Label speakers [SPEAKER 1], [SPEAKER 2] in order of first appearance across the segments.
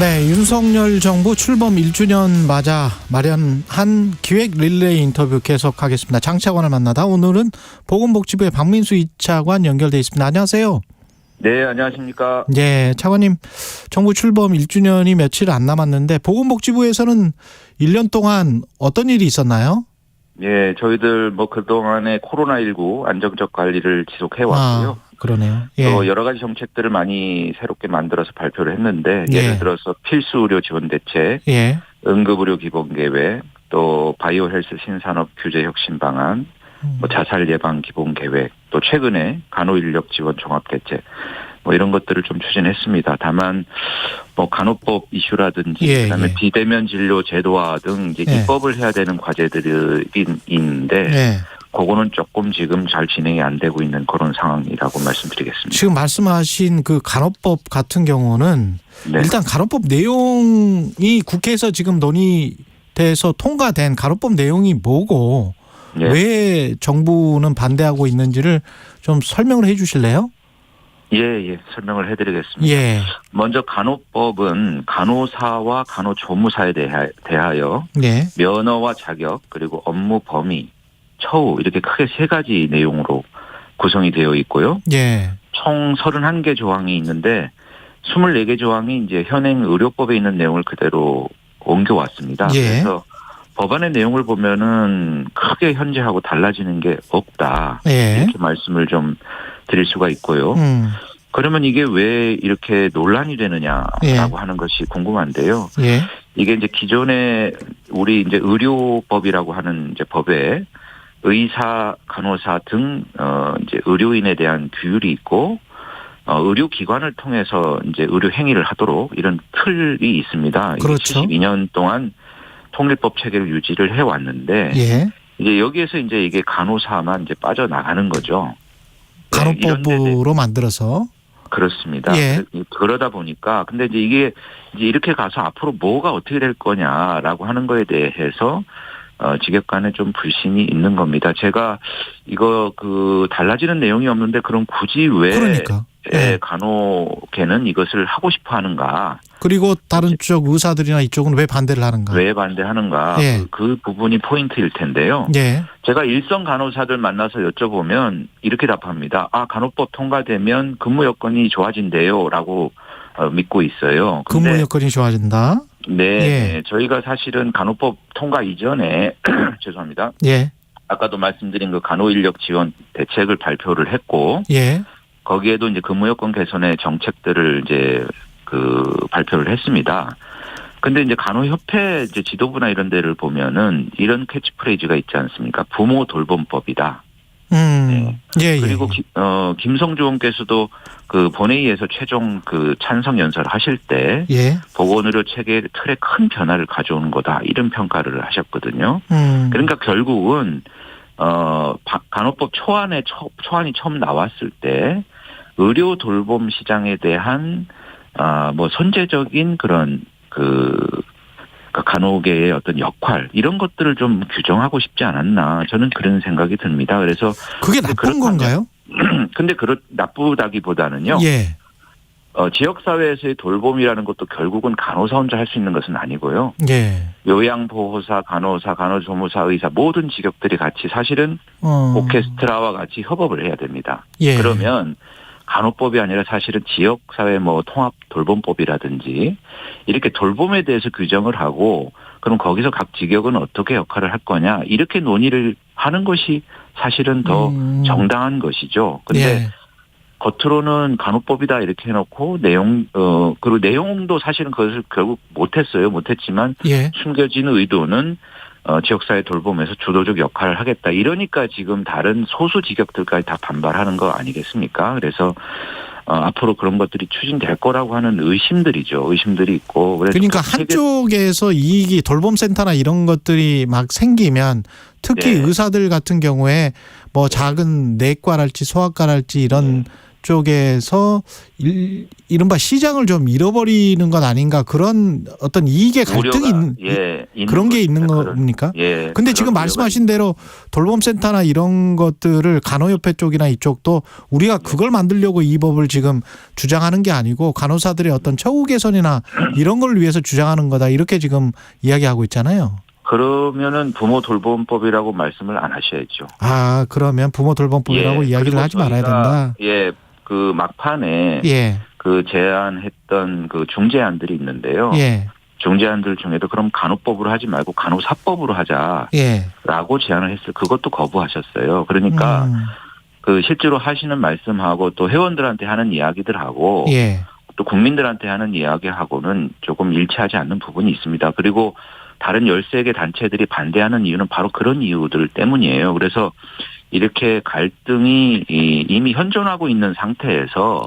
[SPEAKER 1] 네, 윤석열 정부 출범 1주년 맞아 마련한 기획 릴레이 인터뷰 계속하겠습니다. 장 차관을 만나다 오늘은 보건복지부의 박민수 2차관 연결돼 있습니다. 안녕하세요.
[SPEAKER 2] 네, 안녕하십니까.
[SPEAKER 1] 네, 차관님, 정부 출범 1주년이 며칠 안 남았는데 보건복지부에서는 1년 동안 어떤 일이 있었나요?
[SPEAKER 2] 예, 저희들 그동안에 코로나19 안정적 관리를 지속해 왔고요.
[SPEAKER 1] 그러네요. 예.
[SPEAKER 2] 또 여러 가지 정책들을 많이 새롭게 만들어서 발표를 했는데 예를 들어서 필수 의료 지원 대책, 응급의료 기본 계획, 또 바이오 헬스 신산업 규제 혁신 방안, 자살 예방 기본 계획, 또 최근에 간호 인력 지원 종합 대책 이런 것들을 좀 추진했습니다. 다만 간호법 이슈라든지 그다음에 비대면 진료 제도화 등 이제 입법을 해야 되는 과제들이 있는데 그거는 조금 지금 잘 진행이 안 되고 있는 그런 상황이라고 말씀드리겠습니다.
[SPEAKER 1] 지금 말씀하신 그 간호법 같은 경우는 일단 간호법 내용이 국회에서 지금 논의돼서 통과된 간호법 내용이 뭐고 왜 정부는 반대하고 있는지를 좀 설명을 해 주실래요?
[SPEAKER 2] 예, 설명을 해드리겠습니다. 먼저 간호법은 간호사와 간호조무사에 대하여 면허와 자격 그리고 업무 범위, 처우 이렇게 크게 세 가지 내용으로 구성이 되어 있고요. 총 31개 조항이 있는데 24개 조항이 이제 현행 의료법에 있는 내용을 그대로 옮겨왔습니다. 그래서 법안의 내용을 보면은 크게 현재하고 달라지는 게 없다. 이렇게 말씀을 좀 드릴 수가 있고요. 그러면 이게 왜 이렇게 논란이 되느냐라고 하는 것이 궁금한데요. 이게 이제 기존에 우리 이제 의료법이라고 하는 이제 법에 의사, 간호사 등 이제 의료인에 대한 규율이 있고 의료기관을 통해서 이제 의료 행위를 하도록 이런 틀이 있습니다.
[SPEAKER 1] 그렇죠.
[SPEAKER 2] 72년 동안 통일법 체계를 유지를 해왔는데 이제 여기에서 이제 이게 간호사만 이제 빠져나가는 거죠.
[SPEAKER 1] 간호법으로 만들어서.
[SPEAKER 2] 그렇습니다. 그러다 보니까 근데 이제 이게 이제 이렇게 가서 앞으로 뭐가 어떻게 될 거냐라고 하는 거에 대해서 직역 간에 좀 불신이 있는 겁니다. 제가 이거 달라지는 내용이 없는데 그럼 굳이 왜 간호계는 이것을 하고 싶어 하는가? 그리고
[SPEAKER 1] 다른 쪽 의사들이나 이쪽은 왜 반대를 하는가?
[SPEAKER 2] 왜 반대하는가? 그 부분이 포인트일 텐데요. 제가 일선 간호사들 만나서 여쭤보면 이렇게 답합니다. 간호법 통과되면 근무 여건이 좋아진대요라고 믿고 있어요.
[SPEAKER 1] 근무 여건이 좋아진다?
[SPEAKER 2] 저희가 사실은 간호법 통과 이전에 죄송합니다. 아까도 말씀드린 그 간호 인력 지원 대책을 발표를 했고 거기에도 이제 근무 여건 개선의 정책들을 이제 발표를 했습니다. 근데 이제 간호협회 이제 지도부나 이런 데를 보면은 이런 캐치프레이즈가 있지 않습니까? 부모 돌봄법이다. 그리고 김성주 의원께서도 본회의에서 최종 찬성 연설을 하실 때 보건의료 체계 틀에 큰 변화를 가져오는 거다 이런 평가를 하셨거든요. 그러니까 결국은 간호법 초안이 처음 나왔을 때 의료 돌봄 시장에 대한 선제적인 그런 간호계의 어떤 역할 이런 것들을 좀 규정하고 싶지 않았나 저는 그런 생각이 듭니다. 그래서
[SPEAKER 1] 그게 나쁜 건가요?
[SPEAKER 2] 근데 나쁘다기보다는요. 지역사회에서의 돌봄이라는 것도 결국은 간호사 혼자 할 수 있는 것은 아니고요. 요양보호사, 간호사, 간호조무사, 의사 모든 직업들이 같이 사실은 오케스트라와 같이 협업을 해야 됩니다. 그러면 간호법이 아니라 사실은 지역사회 통합 돌봄법이라든지 이렇게 돌봄에 대해서 규정을 하고 그럼 거기서 각 직역은 어떻게 역할을 할 거냐 이렇게 논의를 하는 것이 사실은 더 정당한 것이죠. 근데 겉으로는 간호법이다 이렇게 해놓고 그리고 내용도 사실은 그것을 결국 못했지만 숨겨진 의도는 지역사회 돌봄에서 주도적 역할을 하겠다. 이러니까 지금 다른 소수 직역들까지 다 반발하는 거 아니겠습니까? 그래서 앞으로 그런 것들이 추진될 거라고 하는 의심들이 있고.
[SPEAKER 1] 그러니까 한쪽에서 이익이 돌봄센터나 이런 것들이 막 생기면 특히 의사들 같은 경우에 작은 내과랄지 소아과랄지 이런 쪽에서 이른바 시장을 좀 잃어버리는 것 아닌가 그런 어떤 이익의 갈등이 있는 그런 게 있는 겁니까?
[SPEAKER 2] 예.
[SPEAKER 1] 근데 지금 말씀하신 대로 돌봄센터나 이런 것들을 간호협회 쪽이나 이쪽도 우리가 그걸 만들려고 이 법을 지금 주장하는 게 아니고 간호사들의 어떤 처우 개선이나 이런 걸 위해서 주장하는 거다 이렇게 지금 이야기하고 있잖아요.
[SPEAKER 2] 그러면은 부모 돌봄법이라고 말씀을 안 하셔야죠.
[SPEAKER 1] 아, 그러면 부모 돌봄법이라고 이야기를 하지 말아야 된다.
[SPEAKER 2] 예, 그 막판에 그 제안했던 그 중재안들이 있는데요. 중재안들 중에도 그럼 간호법으로 하지 말고 간호사법으로 하자라고 제안을 했어요. 그것도 거부하셨어요. 그러니까 그 실제로 하시는 말씀하고 또 회원들한테 하는 이야기들하고 또 국민들한테 하는 이야기하고는 조금 일치하지 않는 부분이 있습니다. 그리고 다른 13개 단체들이 반대하는 이유는 바로 그런 이유들 때문이에요. 그래서 이렇게 갈등이 이미 현존하고 있는 상태에서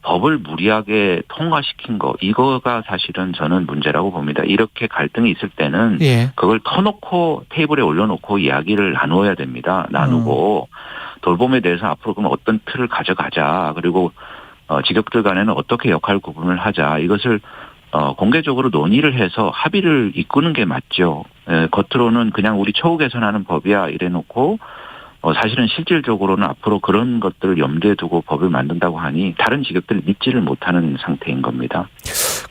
[SPEAKER 2] 법을 무리하게 통과시킨 거 이거가 사실은 저는 문제라고 봅니다. 이렇게 갈등이 있을 때는 그걸 터놓고 테이블에 올려놓고 이야기를 나누어야 됩니다. 나누고 돌봄에 대해서 앞으로 그럼 어떤 틀을 가져가자. 그리고 직역들 간에는 어떻게 역할 구분을 하자. 이것을 공개적으로 논의를 해서 합의를 이끄는 게 맞죠. 겉으로는 그냥 우리 처우 개선하는 법이야 이래놓고 사실은 실질적으로는 앞으로 그런 것들을 염두에 두고 법을 만든다고 하니 다른 직역들을 믿지를 못하는 상태인 겁니다.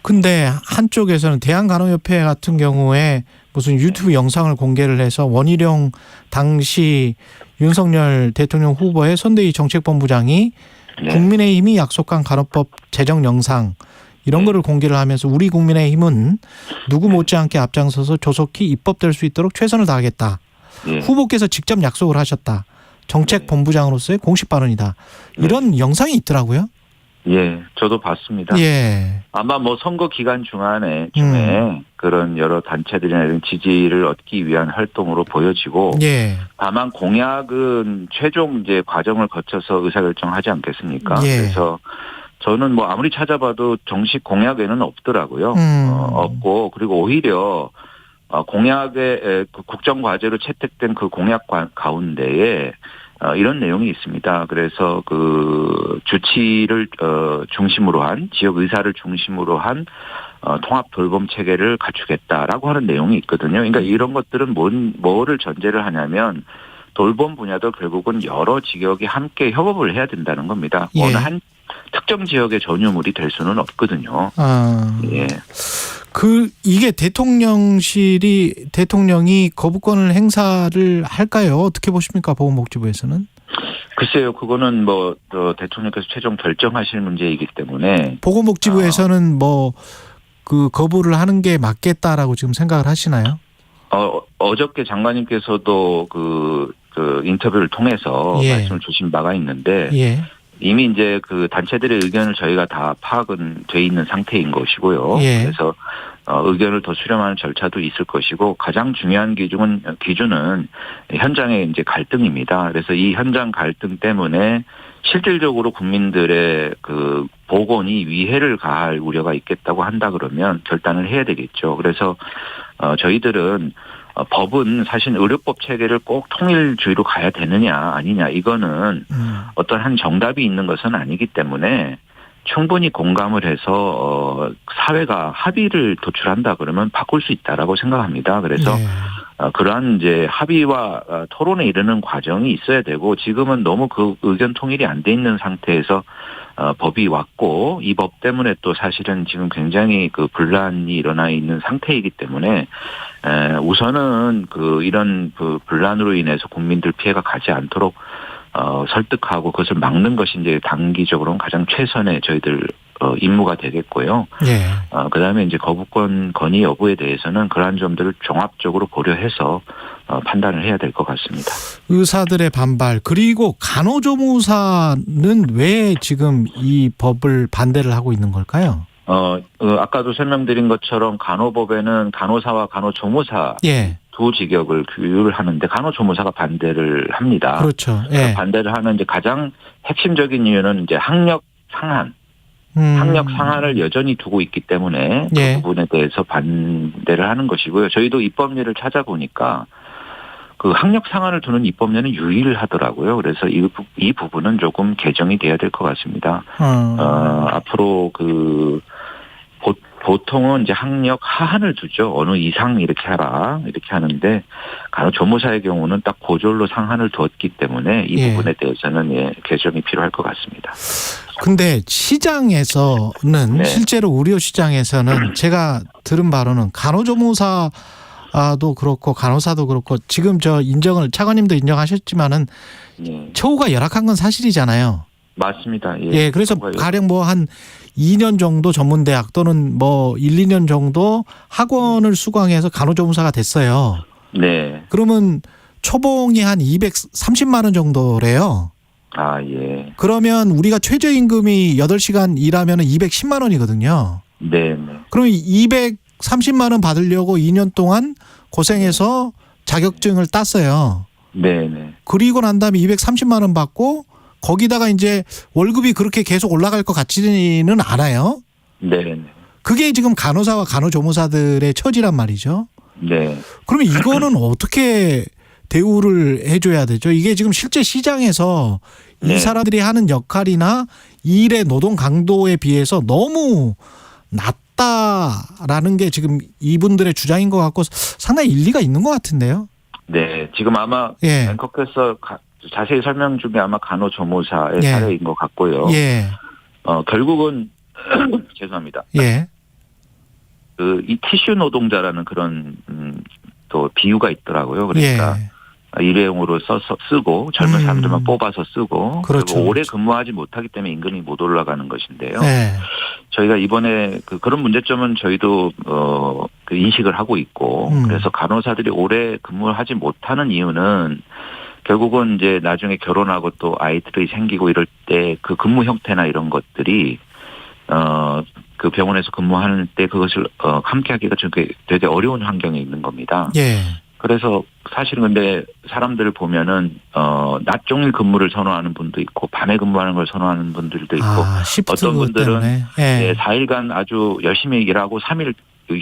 [SPEAKER 1] 근데 한쪽에서는 대한간호협회 같은 경우에 무슨 유튜브 영상을 공개를 해서 원희룡 당시 윤석열 대통령 후보의 선대위 정책본부장이 국민의힘이 약속한 간호법 제정 영상 이런 거를 공개를 하면서 우리 국민의힘은 누구 못지않게 앞장서서 조속히 입법될 수 있도록 최선을 다하겠다. 후보께서 직접 약속을 하셨다. 정책본부장으로서의 공식 발언이다. 이런 영상이 있더라고요.
[SPEAKER 2] 예, 저도 봤습니다. 아마 뭐 선거 기간 중에 그런 여러 단체들이나 이런 지지를 얻기 위한 활동으로 보여지고, 다만 공약은 최종 이제 과정을 거쳐서 의사결정하지 않겠습니까? 그래서 저는 뭐 아무리 찾아봐도 정식 공약에는 없더라고요. 없고 그리고 오히려 공약의 국정과제로 채택된 그 공약 가운데에 이런 내용이 있습니다. 그래서 그 주치를 중심으로 한 지역 의사를 중심으로 한 통합 돌봄 체계를 갖추겠다라고 하는 내용이 있거든요. 그러니까 이런 것들은 뭐를 전제를 하냐면 돌봄 분야도 결국은 여러 직역이 함께 협업을 해야 된다는 겁니다. 어느 한 특정 지역의 전유물이 될 수는 없거든요.
[SPEAKER 1] 이게 대통령이 거부권을 행사를 할까요? 어떻게 보십니까? 보건복지부에서는?
[SPEAKER 2] 글쎄요, 그거는 뭐 대통령께서 최종 결정하실 문제이기 때문에
[SPEAKER 1] 보건복지부에서는 그 거부를 하는 게 맞겠다라고 지금 생각을 하시나요?
[SPEAKER 2] 어저께 장관님께서도 그 인터뷰를 통해서 말씀을 주신 바가 있는데 이미 이제 그 단체들의 의견을 저희가 다 파악은 돼 있는 상태인 것이고요. 그래서 의견을 더 수렴하는 절차도 있을 것이고 가장 중요한 기준은 현장의 이제 갈등입니다. 그래서 이 현장 갈등 때문에 실질적으로 국민들의 그 보건이 위해를 가할 우려가 있겠다고 한다 그러면 결단을 해야 되겠죠. 그래서 저희들은 법은 사실 의료법 체계를 꼭 통일주의로 가야 되느냐 아니냐 이거는 어떤 한 정답이 있는 것은 아니기 때문에 충분히 공감을 해서 사회가 합의를 도출한다 그러면 바꿀 수 있다라고 생각합니다. 그래서 그러한 이제 합의와 토론에 이르는 과정이 있어야 되고 지금은 너무 그 의견 통일이 안 돼 있는 상태에서 법이 왔고 이 법 때문에 또 사실은 지금 굉장히 그 분란이 일어나 있는 상태이기 때문에 우선은 이런 분란으로 인해서 국민들 피해가 가지 않도록 설득하고 그것을 막는 것이 이제 단기적으로는 가장 최선의 저희들 임무가 되겠고요. 그다음에 이제 거부권 건의 여부에 대해서는 그러한 점들을 종합적으로 고려해서 판단을 해야 될 것 같습니다.
[SPEAKER 1] 의사들의 반발 그리고 간호조무사는 왜 지금 이 법을 반대를 하고 있는 걸까요?
[SPEAKER 2] 아까도 설명드린 것처럼 간호법에는 간호사와 간호조무사 두 직역을 규율을 하는데 간호조무사가 반대를 합니다.
[SPEAKER 1] 그렇죠.
[SPEAKER 2] 반대를 하는 이제 가장 핵심적인 이유는 이제 학력 상한을 여전히 두고 있기 때문에 그 부분에 대해서 반대를 하는 것이고요. 저희도 입법률을 찾아보니까 그 학력 상한을 두는 입법례는 유일하더라고요. 그래서 이 부분은 조금 개정이 돼야 될 것 같습니다. 앞으로 보통은 이제 학력 하한을 두죠. 어느 이상 이렇게 하라 이렇게 하는데 간호조무사의 경우는 딱 고졸로 상한을 두었기 때문에 이 부분에 대해서는 개정이 필요할 것 같습니다.
[SPEAKER 1] 근데 시장에서는 실제로 의료 시장에서는 제가 들은 바로는 간호조무사도 그렇고 간호사도 그렇고 지금 차관님도 인정하셨지만은 처우가 열악한 건 사실이잖아요.
[SPEAKER 2] 맞습니다.
[SPEAKER 1] 그래서 가령 한 2년 정도 전문대학 또는 1, 2년 정도 학원을 수강해서 간호조무사가 됐어요.
[SPEAKER 2] 네.
[SPEAKER 1] 그러면 초봉이 한 230만 원 정도래요.
[SPEAKER 2] 예.
[SPEAKER 1] 그러면 우리가 최저임금이 8시간 일하면 210만 원이거든요.
[SPEAKER 2] 네.
[SPEAKER 1] 그럼 230만 원 받으려고 2년 동안 고생해서 자격증을 땄어요.
[SPEAKER 2] 네.
[SPEAKER 1] 그리고 난 다음에 230만 원 받고 거기다가 이제 월급이 그렇게 계속 올라갈 것 같지는 않아요.
[SPEAKER 2] 네.
[SPEAKER 1] 그게 지금 간호사와 간호조무사들의 처지란 말이죠.
[SPEAKER 2] 네.
[SPEAKER 1] 그러면 이거는 어떻게 대우를 해줘야 되죠? 이게 지금 실제 시장에서 이 사람들이 하는 역할이나 일의 노동 강도에 비해서 너무 낮다라는 게 지금 이분들의 주장인 것 같고 상당히 일리가 있는 것 같은데요.
[SPEAKER 2] 네. 지금 아마 앵커께서 자세히 설명 중에 아마 간호조무사의 사례인 것 같고요. 결국은 죄송합니다. 이 티슈 노동자라는 그런 또 비유가 있더라고요. 그러니까 일회용으로 쓰고 젊은 사람들만 뽑아서 쓰고 그리고 오래 근무하지 못하기 때문에 임금이 못 올라가는 것인데요. 저희가 이번에 그런 문제점은 저희도 인식을 하고 있고 그래서 간호사들이 오래 근무를 하지 못하는 이유는 결국은 이제 나중에 결혼하고 또 아이들이 생기고 이럴 때 그 근무 형태나 이런 것들이 그 병원에서 근무하는 때 그것을 함께하기가 되게 어려운 환경에 있는 겁니다. 그래서 사실은 근데 사람들을 보면은 낮 종일 근무를 선호하는 분도 있고 밤에 근무하는 걸 선호하는 분들도 있고 어떤 분들은 4일간 아주 열심히 일하고 3일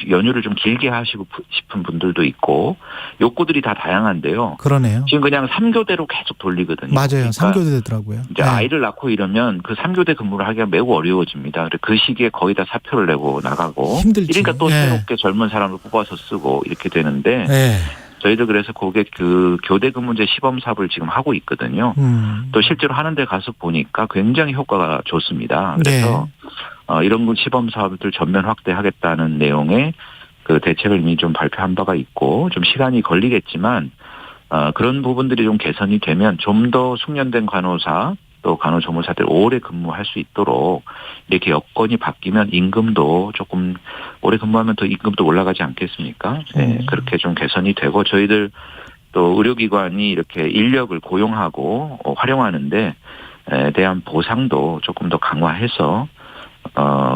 [SPEAKER 2] 연휴를 좀 길게 하시고 싶은 분들도 있고 욕구들이 다 다양한데요.
[SPEAKER 1] 그러네요.
[SPEAKER 2] 지금 그냥 3교대로 계속 돌리거든요.
[SPEAKER 1] 맞아요. 3교대 되더라고요.
[SPEAKER 2] 이제 아이를 낳고 이러면 그 3교대 근무를 하기가 매우 어려워집니다. 그 시기에 거의 다 사표를 내고 나가고
[SPEAKER 1] 힘들지.
[SPEAKER 2] 그러니까 또 새롭게 젊은 사람을 뽑아서 쓰고 이렇게 되는데 저희도 그래서 그 교대 근무제 시범 사업을 지금 하고 있거든요. 또 실제로 하는 데 가서 보니까 굉장히 효과가 좋습니다. 그래서 이런 시범 사업들 전면 확대하겠다는 내용의 그 대책을 이미 좀 발표한 바가 있고 좀 시간이 걸리겠지만 그런 부분들이 좀 개선이 되면 좀 더 숙련된 간호사 또 간호조무사들 오래 근무할 수 있도록 이렇게 여건이 바뀌면 임금도 조금 오래 근무하면 더 임금도 올라가지 않겠습니까? 그렇게 좀 개선이 되고 저희들 또 의료기관이 이렇게 인력을 고용하고 활용하는데 대한 보상도 조금 더 강화해서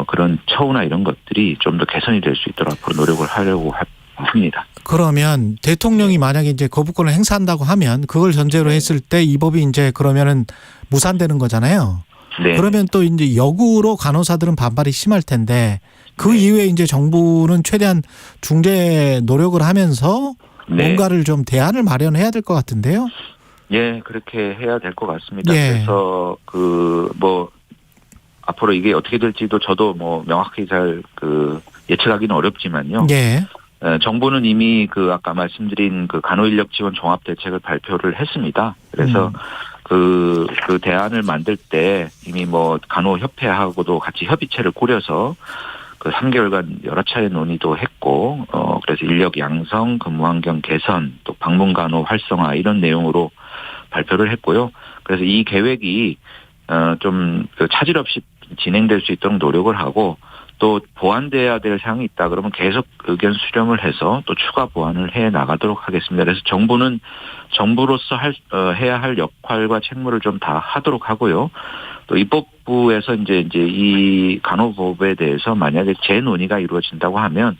[SPEAKER 2] 그런 처우나 이런 것들이 좀 더 개선이 될 수 있도록 앞으로 노력을 하려고 합니다.
[SPEAKER 1] 그러면 대통령이 만약에 이제 거부권을 행사한다고 하면 그걸 전제로 했을 때 이 법이 이제 그러면은 무산되는 거잖아요. 그러면 또 이제 역으로 간호사들은 반발이 심할 텐데 그 이후에 이제 정부는 최대한 중재 노력을 하면서 뭔가를 좀 대안을 마련해야 될 것 같은데요.
[SPEAKER 2] 그렇게 해야 될 것 같습니다. 그래서 앞으로 이게 어떻게 될지도 저도 명확히 잘 예측하기는 어렵지만요. 정부는 이미 아까 말씀드린 간호인력 지원 종합 대책을 발표를 했습니다. 그래서 그 대안을 만들 때 이미 간호협회하고도 같이 협의체를 꾸려서 3개월간 여러 차례 논의도 했고, 그래서 인력 양성, 근무 환경 개선, 또 방문 간호 활성화 이런 내용으로 발표를 했고요. 그래서 이 계획이 좀 차질 없이 진행될 수 있도록 노력을 하고 또 보완돼야 될 사항이 있다 그러면 계속 의견 수렴을 해서 또 추가 보완을 해 나가도록 하겠습니다. 그래서 정부는 정부로서 해야 할 역할과 책무를 좀 다 하도록 하고요. 또 입법부에서 이제 이 간호법에 대해서 만약에 재논의가 이루어진다고 하면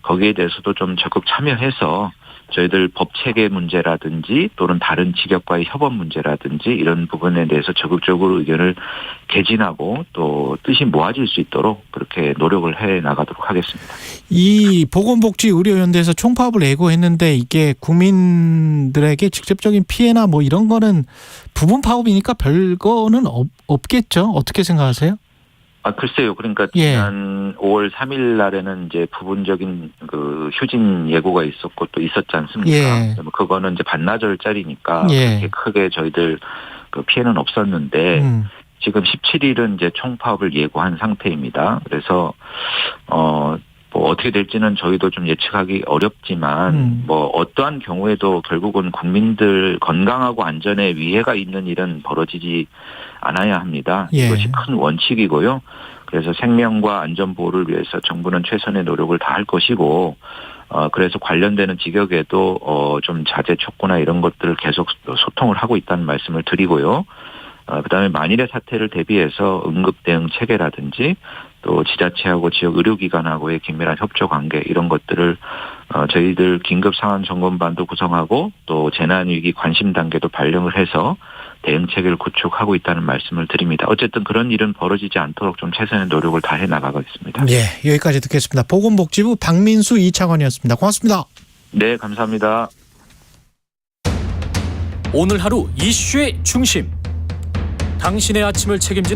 [SPEAKER 2] 거기에 대해서도 좀 적극 참여해서 저희들 법 체계 문제라든지 또는 다른 직역과의 협업 문제라든지 이런 부분에 대해서 적극적으로 의견을 개진하고 또 뜻이 모아질 수 있도록 그렇게 노력을 해 나가도록 하겠습니다.
[SPEAKER 1] 이 보건복지의료연대에서 총파업을 예고했는데 이게 국민들에게 직접적인 피해나 뭐 이런 거는 부분 파업이니까 별거는 없겠죠? 어떻게 생각하세요?
[SPEAKER 2] 글쎄요. 그러니까 지난 5월 3일 날에는 이제 부분적인 그 휴진 예고가 있었고 또 있었지 않습니까? 그거는 이제 반나절짜리니까 그렇게 크게 저희들 그 피해는 없었는데 지금 17일은 이제 총파업을 예고한 상태입니다. 그래서 뭐 어떻게 될지는 저희도 좀 예측하기 어렵지만 뭐 어떠한 경우에도 결국은 국민들 건강하고 안전에 위해가 있는 일은 벌어지지 않아야 합니다. 이것이 큰 원칙이고요. 그래서 생명과 안전 보호를 위해서 정부는 최선의 노력을 다할 것이고 그래서 관련되는 직역에도 좀 자제 촉구나 이런 것들을 계속 소통을 하고 있다는 말씀을 드리고요. 그다음에 만일의 사태를 대비해서 응급 대응 체계라든지 또 지자체하고 지역 의료기관하고의 긴밀한 협조 관계 이런 것들을 저희들 긴급 상황 점검반도 구성하고 또 재난위기 관심 단계도 발령을 해서 대응 체계를 구축하고 있다는 말씀을 드립니다. 어쨌든 그런 일은 벌어지지 않도록 좀 최선의 노력을 다해 나가겠습니다.
[SPEAKER 1] 예, 여기까지 듣겠습니다. 보건복지부 박민수 이차관이었습니다. 고맙습니다.
[SPEAKER 2] 네, 감사합니다.
[SPEAKER 3] 오늘 하루 이슈의 중심. 당신의 아침을 책임지는